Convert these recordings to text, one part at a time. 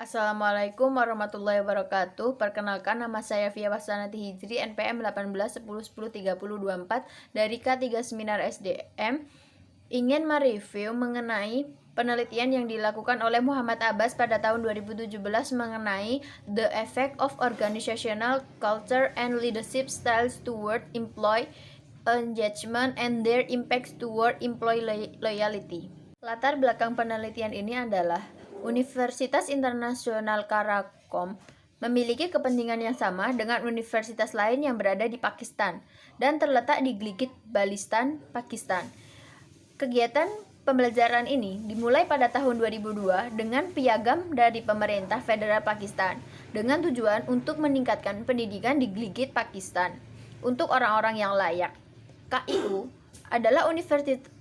Assalamualaikum warahmatullahi wabarakatuh. Perkenalkan, nama saya Fia Wasanati Hijri, NPM 1810103024 dari K3 Seminar SDM. Ingin mereview mengenai penelitian yang dilakukan oleh Muhammad Abbas pada tahun 2017 mengenai the effect of organizational culture and leadership styles toward employee engagement and their impacts toward employee loyalty. Latar belakang penelitian ini adalah Universitas Internasional Karakom memiliki kepentingan yang sama dengan universitas lain yang berada di Pakistan dan terletak di Gilgit Baltistan, Pakistan. Kegiatan pembelajaran ini dimulai pada tahun 2002 dengan piagam dari pemerintah federal Pakistan dengan tujuan untuk meningkatkan pendidikan di Gilgit, Pakistan untuk orang-orang yang layak. KIU adalah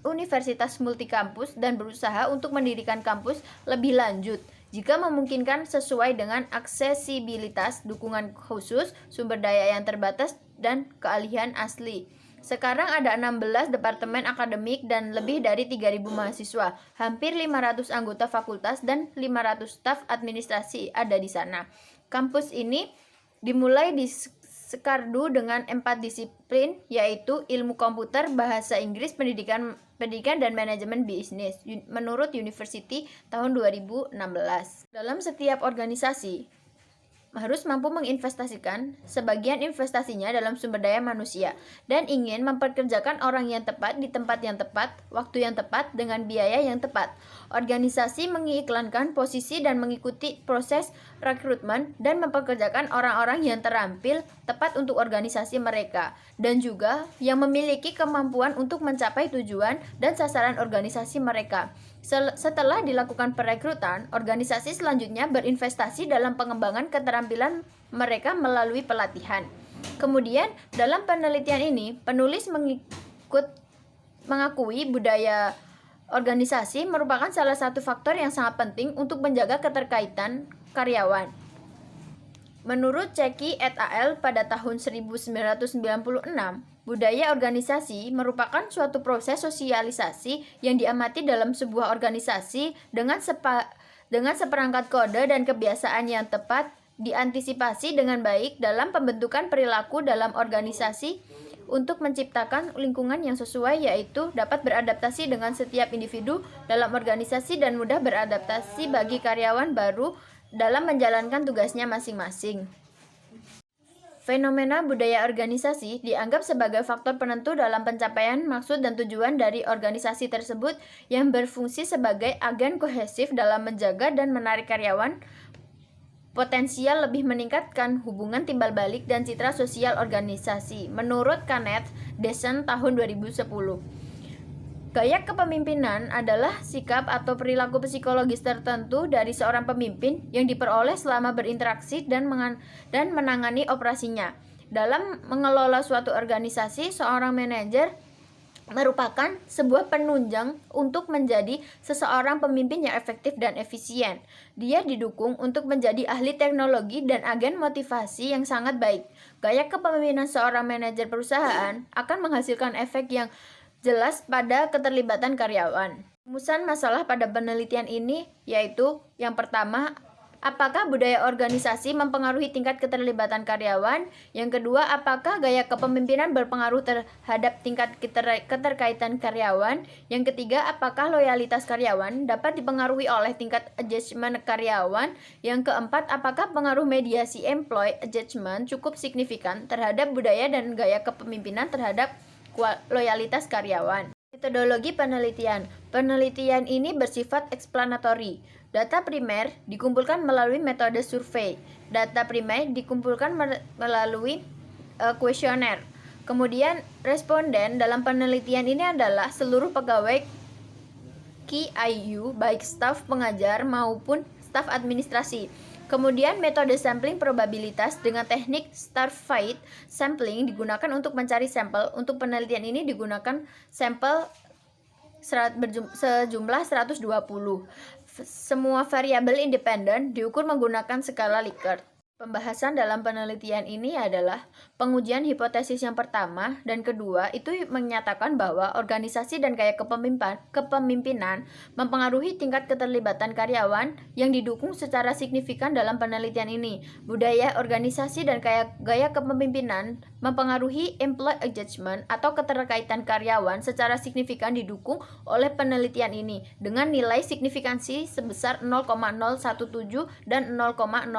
universitas multikampus dan berusaha untuk mendirikan kampus lebih lanjut jika memungkinkan sesuai dengan aksesibilitas, dukungan khusus, sumber daya yang terbatas, dan keahlian asli. Sekarang ada 16 departemen akademik dan lebih dari 3.000 mahasiswa, hampir 500 anggota fakultas dan 500 staf administrasi ada di sana. Kampus ini dimulai di Sekardu dengan 4 disiplin, yaitu ilmu komputer, bahasa Inggris, pendidikan dan manajemen bisnis, menurut University tahun 2016. Dalam setiap organisasi, harus mampu menginvestasikan sebagian investasinya dalam sumber daya manusia dan ingin memperkerjakan orang yang tepat di tempat yang tepat, waktu yang tepat, dengan biaya yang tepat. Organisasi mengiklankan posisi dan mengikuti proses rekrutmen dan mempekerjakan orang-orang yang terampil tepat untuk organisasi mereka dan juga yang memiliki kemampuan untuk mencapai tujuan dan sasaran organisasi mereka. Setelah dilakukan perekrutan, organisasi selanjutnya berinvestasi dalam pengembangan keterampilan mereka melalui pelatihan. Kemudian, dalam penelitian ini, penulis mengakui budaya organisasi merupakan salah satu faktor yang sangat penting untuk menjaga keterkaitan karyawan. Menurut Ceki et al. Pada tahun 1996, budaya organisasi merupakan suatu proses sosialisasi yang diamati dalam sebuah organisasi dengan seperangkat kode dan kebiasaan yang tepat diantisipasi dengan baik dalam pembentukan perilaku dalam organisasi untuk menciptakan lingkungan yang sesuai, yaitu dapat beradaptasi dengan setiap individu dalam organisasi dan mudah beradaptasi bagi karyawan baru dalam menjalankan tugasnya masing-masing. Fenomena budaya organisasi dianggap sebagai faktor penentu dalam pencapaian maksud dan tujuan dari organisasi tersebut yang berfungsi sebagai agen kohesif dalam menjaga dan menarik karyawan, potensial lebih meningkatkan hubungan timbal balik dan citra sosial organisasi, menurut Kenneth Dixon tahun 2010. Gaya kepemimpinan adalah sikap atau perilaku psikologis tertentu dari seorang pemimpin yang diperoleh selama berinteraksi dan menangani operasinya. Dalam mengelola suatu organisasi, seorang manajer merupakan sebuah penunjang untuk menjadi seseorang pemimpin yang efektif dan efisien. Dia didukung untuk menjadi ahli teknologi dan agen motivasi yang sangat baik. Gaya kepemimpinan seorang manajer perusahaan akan menghasilkan efek yang jelas pada keterlibatan karyawan. Rumusan masalah pada penelitian ini yaitu yang pertama, apakah budaya organisasi mempengaruhi tingkat keterlibatan karyawan? Yang kedua, apakah gaya kepemimpinan berpengaruh terhadap tingkat keterkaitan karyawan? Yang ketiga, apakah loyalitas karyawan dapat dipengaruhi oleh tingkat engagement karyawan? Yang keempat, apakah pengaruh mediasi employee engagement cukup signifikan terhadap budaya dan gaya kepemimpinan terhadap loyalitas karyawan? Metodologi penelitian. Penelitian ini bersifat eksplanatori. Data primer dikumpulkan melalui metode survei. Data primer dikumpulkan melalui kuesioner. Kemudian responden dalam penelitian ini adalah seluruh pegawai KIU, baik staf pengajar maupun staf administrasi. Kemudian metode sampling probabilitas dengan teknik stratified sampling digunakan untuk mencari sampel. Untuk penelitian ini digunakan sampel sejumlah 120. Semua variabel independen diukur menggunakan skala Likert. Pembahasan dalam penelitian ini adalah pengujian hipotesis yang pertama dan kedua itu menyatakan bahwa organisasi dan gaya kepemimpinan mempengaruhi tingkat keterlibatan karyawan yang didukung secara signifikan dalam penelitian ini. Budaya organisasi dan gaya kepemimpinan mempengaruhi employee engagement atau keterkaitan karyawan secara signifikan didukung oleh penelitian ini dengan nilai signifikansi sebesar 0,017 dan 0,001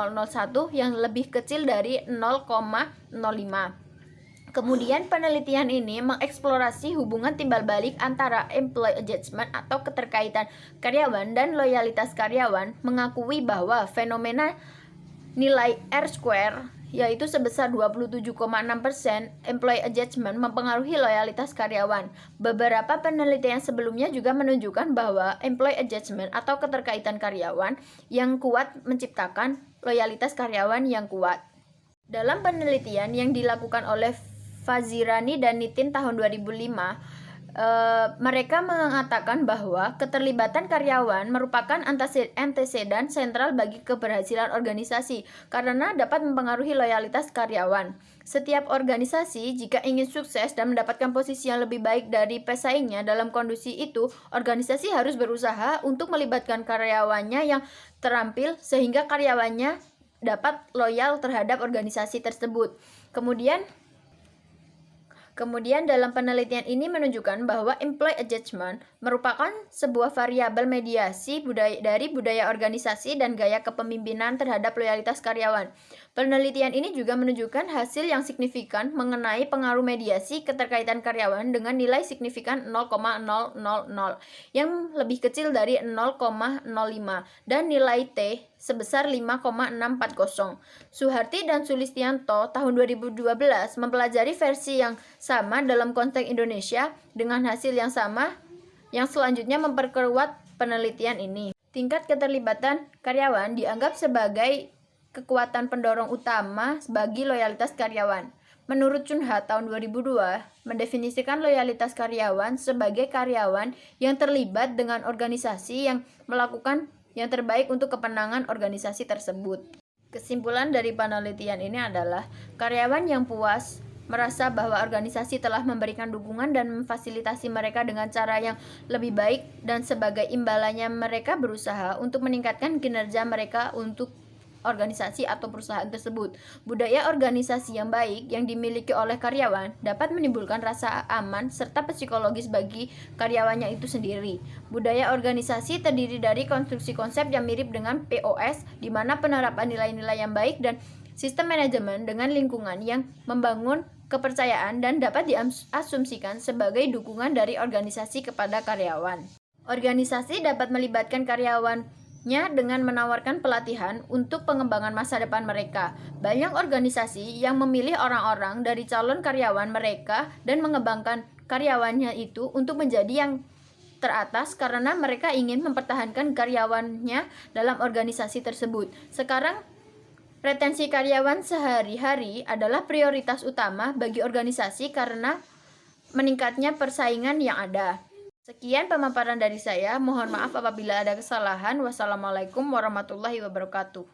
yang lebih kecil dari 0,05. Kemudian penelitian ini mengeksplorasi hubungan timbal balik antara employee engagement atau keterkaitan karyawan dan loyalitas karyawan, mengakui bahwa fenomena nilai R-square yaitu sebesar 27,6% employee engagement mempengaruhi loyalitas karyawan. Beberapa penelitian sebelumnya juga menunjukkan bahwa employee engagement atau keterkaitan karyawan yang kuat menciptakan loyalitas karyawan yang kuat. Dalam penelitian yang dilakukan oleh Fazirani dan Nitin tahun 2005, mereka mengatakan bahwa keterlibatan karyawan merupakan antesedan sentral bagi keberhasilan organisasi karena dapat mempengaruhi loyalitas karyawan. Setiap organisasi jika ingin sukses dan mendapatkan posisi yang lebih baik dari pesaingnya dalam kondisi itu, organisasi harus berusaha untuk melibatkan karyawannya yang terampil sehingga karyawannya dapat loyal terhadap organisasi tersebut. Kemudian dalam penelitian ini menunjukkan bahwa employee engagement merupakan sebuah variabel mediasi dari budaya organisasi dan gaya kepemimpinan terhadap loyalitas karyawan. Penelitian ini juga menunjukkan hasil yang signifikan mengenai pengaruh mediasi keterkaitan karyawan dengan nilai signifikan 0,000 yang lebih kecil dari 0,05 dan nilai T sebesar 5,640. Suharti dan Sulistianto tahun 2012 mempelajari versi yang sama dalam konteks Indonesia dengan hasil yang sama yang selanjutnya memperkuat penelitian ini. Tingkat keterlibatan karyawan dianggap sebagai kekuatan pendorong utama bagi loyalitas karyawan. Menurut Chunha tahun 2002, mendefinisikan loyalitas karyawan sebagai karyawan yang terlibat dengan organisasi yang melakukan yang terbaik untuk kemenangan organisasi tersebut. Kesimpulan dari penelitian ini adalah karyawan yang puas merasa bahwa organisasi telah memberikan dukungan dan memfasilitasi mereka dengan cara yang lebih baik dan sebagai imbalannya mereka berusaha untuk meningkatkan kinerja mereka untuk organisasi atau perusahaan tersebut. Budaya organisasi yang baik yang dimiliki oleh karyawan dapat menimbulkan rasa aman serta psikologis bagi karyawannya itu sendiri. Budaya organisasi terdiri dari konstruksi konsep yang mirip dengan POS, di mana penerapan nilai-nilai yang baik dan sistem manajemen dengan lingkungan yang membangun kepercayaan dan dapat diasumsikan sebagai dukungan dari organisasi kepada karyawan. Organisasi dapat melibatkan karyawannya dengan menawarkan pelatihan untuk pengembangan masa depan mereka. Banyak organisasi yang memilih orang-orang dari calon karyawan mereka dan mengembangkan karyawannya itu untuk menjadi yang teratas karena mereka ingin mempertahankan karyawannya dalam organisasi tersebut. Sekarang, retensi karyawan sehari-hari adalah prioritas utama bagi organisasi karena meningkatnya persaingan yang ada. Sekian pemaparan dari saya, mohon maaf apabila ada kesalahan. Wassalamualaikum warahmatullahi wabarakatuh.